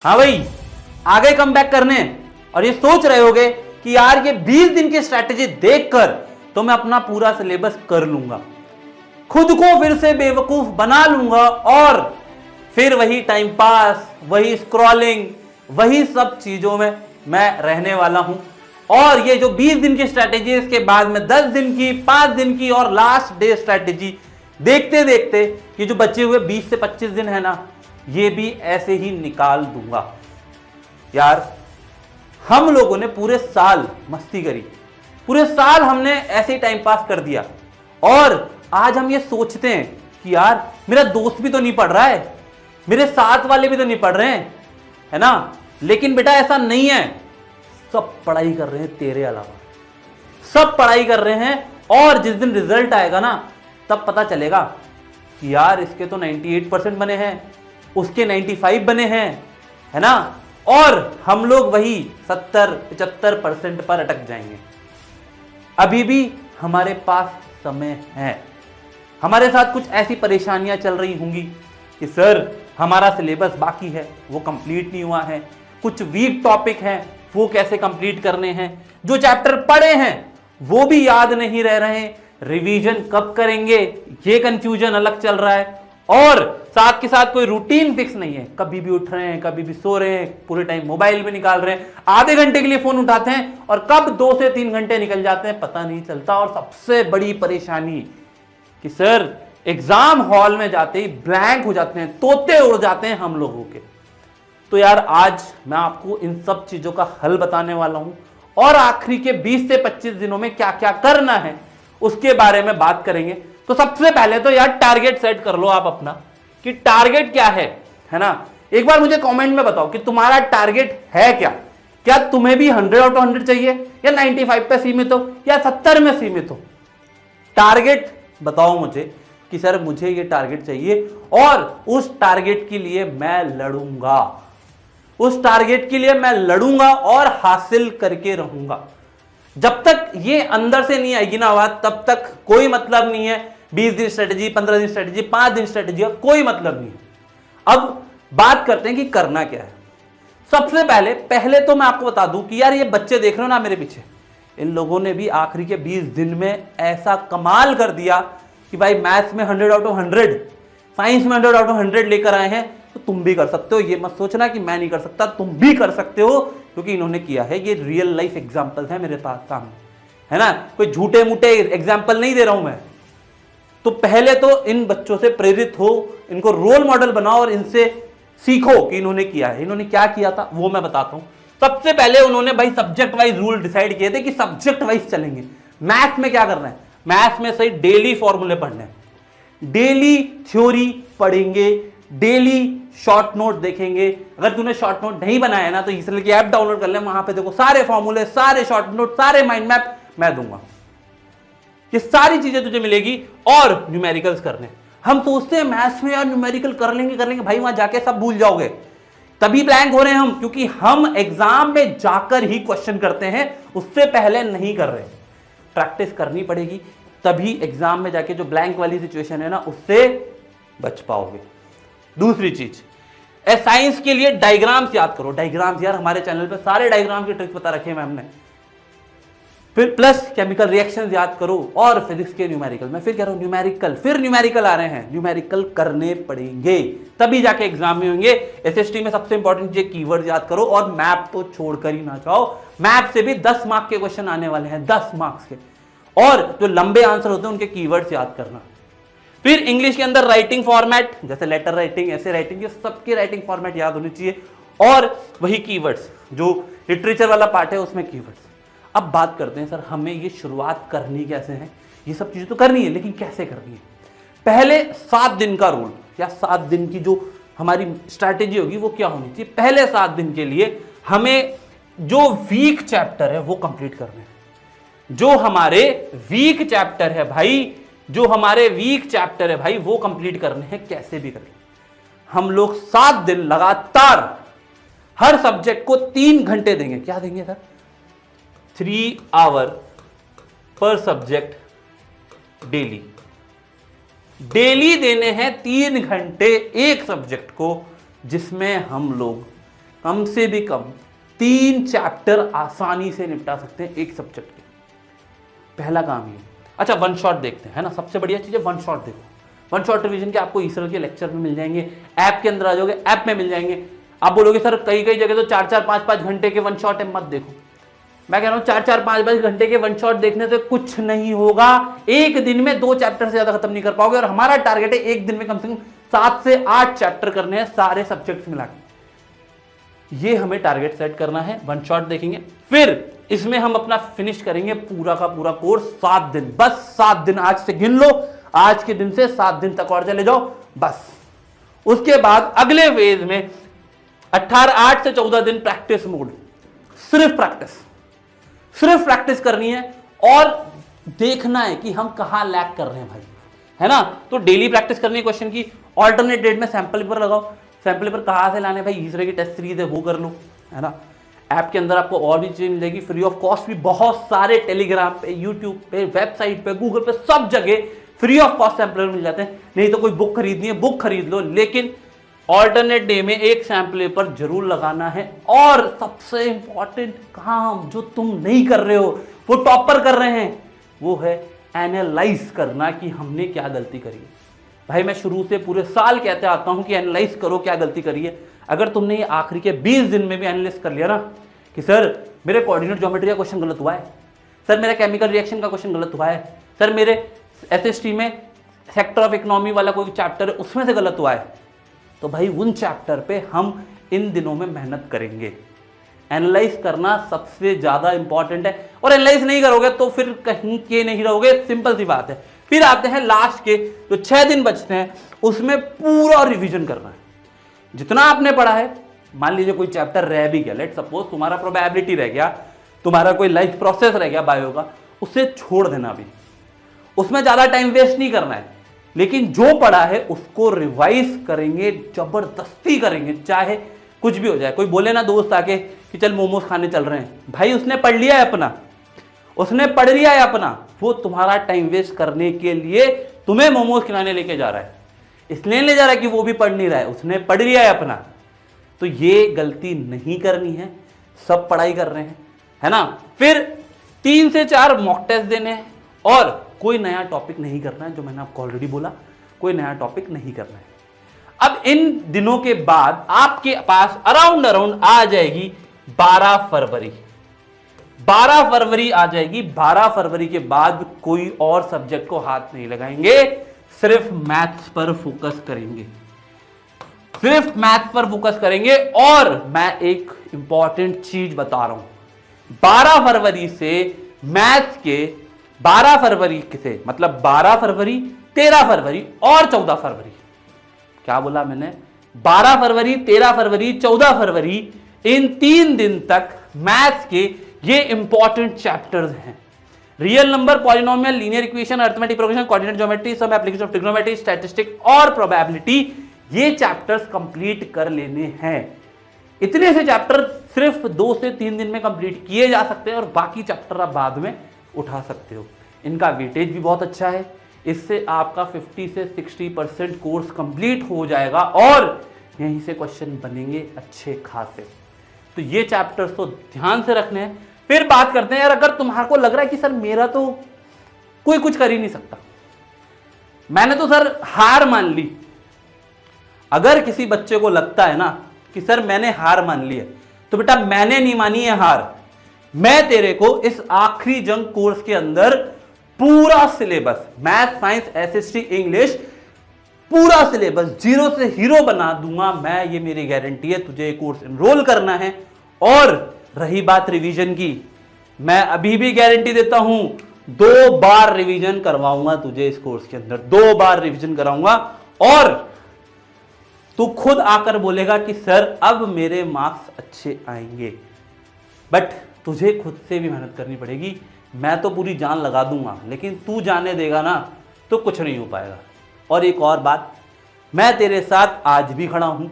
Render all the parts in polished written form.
हाँ भाई, आ गए कम बैक करने और ये सोच रहे होगे कि यार ये 20 दिन की स्ट्रैटेजी देखकर तो मैं अपना पूरा सिलेबस कर लूंगा, खुद को फिर से बेवकूफ बना लूंगा और फिर वही टाइम पास, वही स्क्रॉलिंग, वही सब चीजों में मैं रहने वाला हूं। और ये जो 20 दिन की स्ट्रैटेजी, इसके बाद में 10 दिन की, 5 दिन की और लास्ट डे स्ट्रैटेजी देखते देखते ये जो बचे हुए 20 से 25 दिन है ना, ये भी ऐसे ही निकाल दूंगा। यार हम लोगों ने पूरे साल मस्ती करी, पूरे साल हमने ऐसे ही टाइम पास कर दिया और आज हम ये सोचते हैं कि यार मेरा दोस्त भी तो नहीं पढ़ रहा है, मेरे साथ वाले भी तो नहीं पढ़ रहे हैं, है ना। लेकिन बेटा ऐसा नहीं है, सब पढ़ाई कर रहे हैं तेरे अलावा, सब पढ़ाई कर रहे हैं। और जिस दिन रिजल्ट आएगा ना, तब पता चलेगा कि यार इसके तो 98% बने हैं, उसके 95 बने हैं, है ना। और हम लोग वही 70-75% पर अटक जाएंगे। अभी भी हमारे पास समय है। हमारे साथ कुछ ऐसी परेशानियां चल रही होंगी कि सर हमारा सिलेबस बाकी है, वो कंप्लीट नहीं हुआ है, कुछ वीक टॉपिक हैं, वो कैसे कंप्लीट करने हैं, जो चैप्टर पढ़े हैं वो भी याद नहीं रह रहे हैं, रिवीजन कब करेंगे ये कंफ्यूजन अलग चल रहा है। और साथ के साथ कोई रूटीन फिक्स नहीं है, कभी भी उठ रहे हैं, कभी भी सो रहे हैं, पूरे टाइम मोबाइल में निकाल रहे हैं, आधे घंटे के लिए फोन उठाते हैं और कब 2 से 3 घंटे निकल जाते हैं पता नहीं चलता। और सबसे बड़ी परेशानी कि सर एग्जाम हॉल में जाते ही ब्लैंक हो जाते हैं, तोते उड़ जाते हैं हम लोगों के। तो यार आज मैं आपको इन सब चीजों का हल बताने वाला हूं और आखिरी के 20 से 25 दिनों में क्या क्या करना है उसके बारे में बात करेंगे। तो सबसे पहले तो यार टारगेट सेट कर लो आप अपना कि टारगेट क्या है ना। एक बार मुझे कमेंट में बताओ कि तुम्हारा टारगेट है क्या तुम्हें भी 100 आउट ऑफ 100 चाहिए या 95 पे सीमित हो या 70 में सीमित हो। टारगेट बताओ मुझे कि सर मुझे ये टारगेट चाहिए और उस टारगेट के लिए मैं लड़ूंगा, उस टारगेट के लिए मैं लड़ूंगा और हासिल करके रहूंगा। जब तक ये अंदर से नहीं आएगी ना बात, तब तक कोई मतलब नहीं है 20 दिन स्ट्रेटेजी, 15 दिन स्ट्रेटेजी, 5 दिन स्ट्रेटेजी, कोई मतलब नहीं है। अब बात करते हैं कि करना क्या है। सबसे पहले तो मैं आपको बता दूं कि यार ये बच्चे देख रहे हो ना मेरे पीछे, इन लोगों ने भी आखिरी के 20 दिन में ऐसा कमाल कर दिया कि भाई मैथ्स में 100 आउट ऑफ 100, साइंस में 100 आउट ऑफ 100 लेकर आए हैं। तो तुम भी कर सकते हो, ये मत सोचना कि मैं नहीं कर सकता, तुम भी कर सकते हो क्योंकि इन्होंने किया है। ये रियल लाइफ एग्जांपल है मेरे पास सामने, है ना, कोई झूठे मूठे एग्जांपल नहीं दे रहा हूं मैं। तो पहले तो इन बच्चों से प्रेरित हो, इनको रोल मॉडल बनाओ और इनसे सीखो कि इन्होंने किया है। इन्होंने क्या किया था वो मैं बताता हूं। सबसे पहले उन्होंने भाई सब्जेक्ट वाइज रूल डिसाइड किए थे कि सब्जेक्ट वाइज चलेंगे। मैथ्स में क्या करना है, मैथ्स में सही डेली फॉर्मूले पढ़ने हैं, डेली थ्योरी पढ़ेंगे, डेली शॉर्ट नोट देखेंगे। अगर तूने शॉर्ट नोट नहीं बनाया है ना तो इसलिए की ऐप डाउनलोड कर ले, वहां पे देखो सारे फॉर्मूले, सारे शॉर्ट नोट, सारे माइंड मैप मैं दूंगा, ये सारी चीजें तुझे मिलेगी। और न्यूमेरिकल्स करने, हम सोचते हैं मैथ्स में यार न्यूमेरिकल कर लेंगे, भाई वहां जाके सब भूल जाओगे, तभी ब्लैंक हो रहे हैं हम, क्योंकि हम एग्जाम में जाकर ही क्वेश्चन करते हैं, उससे पहले नहीं कर रहे। प्रैक्टिस करनी पड़ेगी, तभी एग्जाम में जाके जो ब्लैंक वाली सिचुएशन है ना उससे बच पाओगे। दूसरी चीज, साइंस के लिए डायग्राम्स याद करो। डायग्राम्स यार हमारे चैनल पे सारे डायग्राम के ट्रिक्स बता रखे हैं मैम ने। फिर प्लस केमिकल रिएक्शंस याद करो और फिजिक्स के न्यूमेरिकल, मैं फिर कह रहा हूं न्यूमेरिकल, फिर न्यूमेरिकल आ रहे हैं, न्यूमेरिकल करने पड़ेंगे तभी जाके एग्जाम में होंगे। एसएसटी में सबसे इंपॉर्टेंट ये कीवर्ड्स याद करो और मैप तो छोड़कर ही ना जाओ। मैप से भी 10 मार्क के क्वेश्चन आने वाले हैं, 10 मार्क्स के, और जो लंबे आंसर होते हैं उनके कीवर्ड्स याद करना। फिर इंग्लिश के अंदर राइटिंग फॉर्मेट, जैसे लेटर राइटिंग, ऐसे राइटिंग, ये सबके राइटिंग फॉर्मेट याद होनी चाहिए। और वही कीवर्ड्स, जो लिटरेचर वाला पार्ट है उसमें कीवर्ड्स। अब बात करते हैं सर हमें ये शुरुआत करनी कैसे है। ये सब चीजें तो करनी है, लेकिन कैसे करनी है। पहले 7 दिन का रूल या 7 दिन की जो हमारी स्ट्रैटेजी होगी वो क्या होनी चाहिए। पहले 7 दिन के लिए हमें जो वीक चैप्टर है वो कंप्लीट करने हैं। जो हमारे वीक चैप्टर है भाई, जो हमारे वीक चैप्टर है भाई वो कंप्लीट करने हैं कैसे भी करके। हम लोग 7 दिन लगातार हर सब्जेक्ट को 3 घंटे देंगे। क्या देंगे सर? 3 आवर पर सब्जेक्ट डेली। डेली देने हैं 3 घंटे एक सब्जेक्ट को, जिसमें हम लोग कम से भी कम 3 चैप्टर आसानी से निपटा सकते हैं एक सब्जेक्ट के। पहला काम ये। अच्छा, वन शॉट देखते हैं, है ना, सबसे बढ़िया चीज है वन शॉट। देखो वन शॉट रिवीजन के आपको ईसर के लेक्चर में मिल जाएंगे, ऐप के अंदर आ जाओगे, ऐप में मिल जाएंगे। आप बोलोगे सर कई कई जगह तो 4-4, 5-5 घंटे के वन शॉट है, मत देखो। मैं कह रहा हूं 4-4, 5-5 घंटे के वन शॉट देखने से कुछ नहीं होगा। एक दिन में 2 चैप्टर से ज्यादा खत्म नहीं कर पाओगे। और हमारा टारगेट है एक दिन में कम से कम 7 से 8 चैप्टर करने हैं सारे सब्जेक्ट्स मिला के। ये हमें टारगेट सेट करना है। वन शॉट देखेंगे, फिर इसमें हम अपना फिनिश करेंगे पूरा का पूरा कोर्स 7 दिन, बस 7 दिन। आज से गिन लो, आज के दिन से 7 दिन तक और चले जाओ बस। उसके बाद अगले फेज में 8 से 14 दिन प्रैक्टिस मोड, सिर्फ प्रैक्टिस करनी है और देखना है कि हम कहां लैग कर रहे हैं भाई, है ना। तो डेली प्रैक्टिस करनी है क्वेश्चन की। ऑल्टरनेट डेट में सैंपल पेपर लगाओ। सैंपल पेपर कहां से लाने भाई, इस तरह की टेस्ट सीरीज है वो कर लो, है ना। ऐप के अंदर आपको और भी चीजें मिल जाएगी फ्री ऑफ कॉस्ट भी, बहुत सारे टेलीग्राम पे, यूट्यूब पे, वेबसाइट पे, गूगल पे, सब जगह फ्री ऑफ कॉस्ट सैंपल मिल जाते हैं। नहीं तो कोई बुक खरीदनी है बुक खरीद लो, लेकिन ऑल्टरनेट डे में एक सैंपल पेपर जरूर लगाना है। और सबसे इंपॉर्टेंट काम जो तुम नहीं कर रहे हो, वो टॉपर कर रहे हैं, वो है एनालाइज करना कि हमने क्या गलती करी है। भाई मैं शुरू से पूरे साल कहते आता हूं कि एनालाइज करो क्या गलती करी है। अगर तुमने ये आखिरी के 20 दिन में भी एनालाइज कर लिया ना कि सर मेरे कोऑर्डिनेट ज्योमेट्री का क्वेश्चन गलत हुआ है, सर मेरा केमिकल रिएक्शन का क्वेश्चन गलत हुआ है, सर मेरे एसएसटी में सेक्टर ऑफ इकोनॉमी वाला कोई चैप्टर है उसमें से गलत हुआ है, तो भाई उन चैप्टर पे हम इन दिनों में मेहनत करेंगे। एनालाइज करना सबसे ज्यादा इंपॉर्टेंट है। और एनालाइज नहीं करोगे तो फिर कहीं के नहीं रहोगे, सिंपल सी बात है। फिर आते हैं लास्ट के जो 6 दिन बचते हैं, उसमें पूरा रिवीजन करना है जितना आपने पढ़ा है। मान लीजिए कोई चैप्टर रह भी गया, लेट सपोज तुम्हारा प्रोबेबिलिटी रह गया, तुम्हारा कोई लाइफ प्रोसेस रह गया बायो का, उसे छोड़ देना भी, उसमें ज्यादा टाइम वेस्ट नहीं करना है। लेकिन जो पढ़ा है उसको रिवाइज करेंगे, जबरदस्ती करेंगे, चाहे कुछ भी हो जाए। कोई बोले ना दोस्त आके कि चल मोमोज खाने चल रहे हैं, भाई उसने पढ़ लिया है अपना, उसने पढ़ लिया है अपना, वो तुम्हारा टाइम वेस्ट करने के लिए तुम्हें मोमोज खिलाने लेके जा रहा है, इसलिए ले जा रहा है कि वो भी पढ़ नहीं रहा है, उसने पढ़ लिया है अपना। तो ये गलती नहीं करनी है, सब पढ़ाई कर रहे हैं, है ना। फिर 3 से 4 मॉक टेस्ट देने हैं और कोई नया टॉपिक नहीं करना है, जो मैंने आपको ऑलरेडी बोला, कोई नया टॉपिक नहीं करना है। अब इन दिनों के बाद आपके पास अराउंड आ जाएगी 12 फरवरी। 12 फरवरी आ जाएगी। 12 फरवरी के बाद कोई और सब्जेक्ट को हाथ नहीं लगाएंगे, सिर्फ मैथ्स पर फोकस करेंगे, सिर्फ मैथ्स पर फोकस करेंगे। और मैं एक इंपॉर्टेंट चीज बता रहा हूं, 12 फरवरी से मैथ्स के 12 फरवरी से मतलब 12 फरवरी, 13 फरवरी और 14 फरवरी, क्या बोला मैंने, 12 फरवरी, 13 फरवरी, 14 फरवरी, इन 3 दिन तक मैथ्स के ये इंपॉर्टेंट चैप्टर्स हैं। Real number, polynomial, linear equation, arithmetic progression, coordinate geometry, some application of trigonometry, statistics और प्रोबेबिलिटी, ये चैप्टर्स कंप्लीट कर लेने हैं। इतने से चैप्टर सिर्फ 2 से 3 दिन में कंप्लीट किए जा सकते हैं और बाकी चैप्टर आप बाद में उठा सकते हो। इनका वेटेज भी बहुत अच्छा है, इससे आपका 50 से 60% कोर्स कंप्लीट हो जाएगा और यहीं से क्वेश्चन बनेंगे अच्छे खासे। तो ये चैप्टर्स तो ध्यान से रखने हैं। फिर बात करते हैं यार, अगर तुम्हारे को लग रहा है कि सर मेरा तो कोई कुछ कर ही नहीं सकता, मैंने तो सर हार मान ली। अगर किसी बच्चे को लगता है ना कि सर मैंने हार मान ली है, तो बेटा मैंने नहीं मानी है हार। मैं तेरे को इस आखिरी जंग कोर्स के अंदर पूरा syllabus, math, science, SST, English, पूरा सिलेबस 0 से हीरो बना दूंगा मैं, ये मेरी गारंटी है। तुझे ये कोर्स एनरोल करना है। और रही बात रिवीजन की, मैं अभी भी गारंटी देता हूं 2 बार रिवीजन करवाऊंगा तुझे इस कोर्स के अंदर, 2 बार रिवीजन कराऊंगा और तू खुद आकर बोलेगा कि सर अब मेरे मार्क्स अच्छे आएंगे। बट तुझे खुद से भी मेहनत करनी पड़ेगी। मैं तो पूरी जान लगा दूंगा, लेकिन तू जाने देगा ना तो कुछ नहीं हो पाएगा। और एक और बात, मैं तेरे साथ आज भी खड़ा हूं,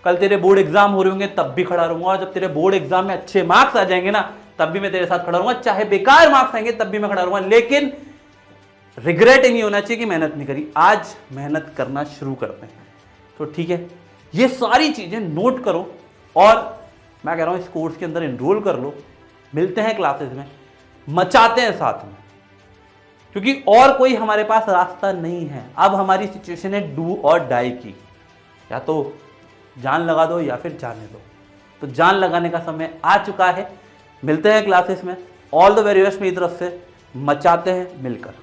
कल तेरे बोर्ड एग्जाम हो रहे होंगे तब भी खड़ा रहूंगा, और जब तेरे बोर्ड एग्जाम में अच्छे मार्क्स आ जाएंगे ना तब भी मैं तेरे साथ खड़ा रहूंगा, चाहे बेकार मार्क्स आएंगे तब भी मैं खड़ा रहूंगा। लेकिन रिग्रेट ही नहीं होना चाहिए कि मेहनत नहीं करी। आज मेहनत करना शुरू करते हैं। तो ठीक है, ये सारी चीजें नोट करो और मैं कह रहा हूँ इस कोर्स के अंदर एनरोल कर लो, मिलते हैं क्लासेस में, मचाते हैं साथ में, क्योंकि और कोई हमारे पास रास्ता नहीं है। अब हमारी सिचुएशन है डू और डाई की, या तो जान लगा दो या फिर जाने दो। तो जान लगाने का समय आ चुका है। मिलते हैं क्लासेस में। ऑल द वेरी बेस्ट मेरी तरफ से, मचाते हैं मिलकर।